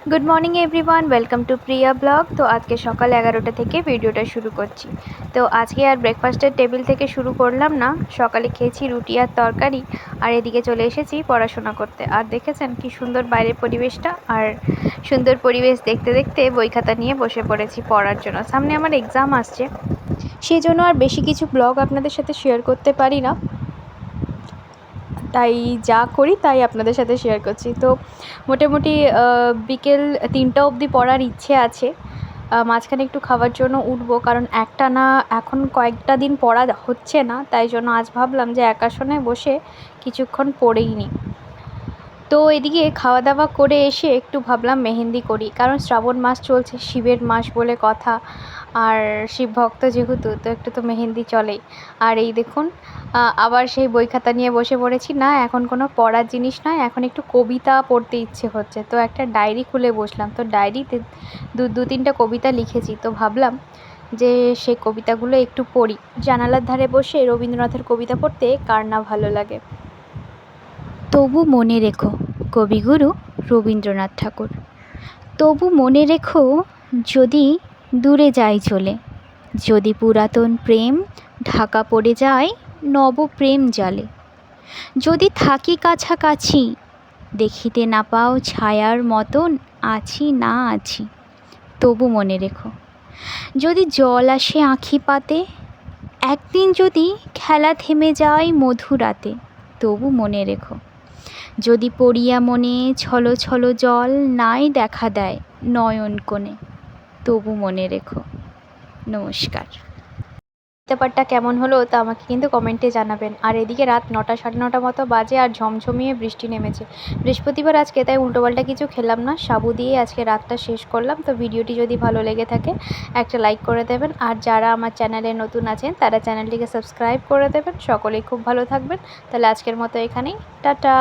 Good morning everyone, welcome to Priya blog. তো আজকে সকাল 11টা থেকে ভিডিওটা শুরু করছি। তো আজকে আর ব্রেকফাস্টের টেবিল থেকে শুরু করলাম না। সকালে খেয়েছি রুটি আর তরকারি, আর এদিকে চলে এসেছি পড়াশোনা করতে। আর দেখেছেন কি সুন্দর বাইরের পরিবেশটা, আর সুন্দর পরিবেশ দেখতে দেখতে বই খাতা নিয়ে বসে পড়েছি পড়ার জন্য। সামনে আমার এক্সাম আসছে, সেই জন্য আর বেশি কিছু ব্লগ আপনাদের সাথে শেয়ার করতে পারি না, তাই যা করি তাই আপনাদের সাথে শেয়ার করছি। তো মোটামুটি বিকেল 3টা অবধি পড়ার ইচ্ছে আছে। মাঝখানে একটু খাওয়ার জন্য উঠবো, কারণ একটানা এখন কয়েকটা দিন পড়া হচ্ছে না, তাই জন্য আজ ভাবলাম যে এক আসনে বসে কিছুক্ষণ পড়েই নিই। তো এদিকে খাওয়া দাওয়া করে এসে একটু ভাবলাম মেহেন্দি করি, কারণ শ্রাবণ মাস চলছে, শিবের মাস বলে কথা। আর শিব ভক্ত যেহেতু, তো একটু তো মেহেন্দি চলেই। আর এই দেখুন আবার সেই বই খাতা নিয়ে বসে পড়েছি। না, এখন কোনো পড়ার জিনিস নয়, এখন একটু কবিতা পড়তে ইচ্ছে হচ্ছে। তো একটা ডায়েরি খুলে বসলাম, তো ডায়েরিতে দু তিনটা কবিতা লিখেছি। তো ভাবলাম যে সেই কবিতাগুলো একটু পড়ি। জানালার ধারে বসে রবীন্দ্রনাথের কবিতা পড়তে কার না ভালো লাগে। তবু মনে রেখো, কবিগুরু রবীন্দ্রনাথ ঠাকুর। তবু মনে রেখো, যদি দূরে যাই চলে, যদি পুরাতন প্রেম ঢাকা পড়ে যায় নব প্রেম জালে, যদি থাকি কাছাকাছি দেখিতে না পাও ছায়ার মতন আছি না আছি, তবু মনে রেখো। যদি জল আসে আঁখি পাতে, একদিন যদি খেলা থেমে যায় মধুরাতে, তবু মনে রেখো। যদি পড়িয়া মনে ছলো ছলো জল নাই দেখা দেয় নয়ন কোণে, তবু মনে রেখো। নমস্কার। ব্যাপারটা কেমন হলো তা আমাকে কিন্তু কমেন্টে জানাবেন। আর এদিকে রাত 9টা 9:30 মতো বাজে, আর ঝমঝমিয়ে বৃষ্টি নেমেছে। বৃহস্পতিবার আজকে, তাই উল্টোপাল্টা কিছু খেলাম না, সাবু দিয়ে আজকে রাতটা শেষ করলাম। তো ভিডিওটি যদি ভালো লেগে থাকে একটা লাইক করে দেবেন, আর যারা আমার চ্যানেলে নতুন আছেন তারা চ্যানেলটিকে সাবস্ক্রাইব করে দেবেন। সকলেই খুব ভালো থাকবেন। তাহলে আজকের মতো এখানেই, টাটা।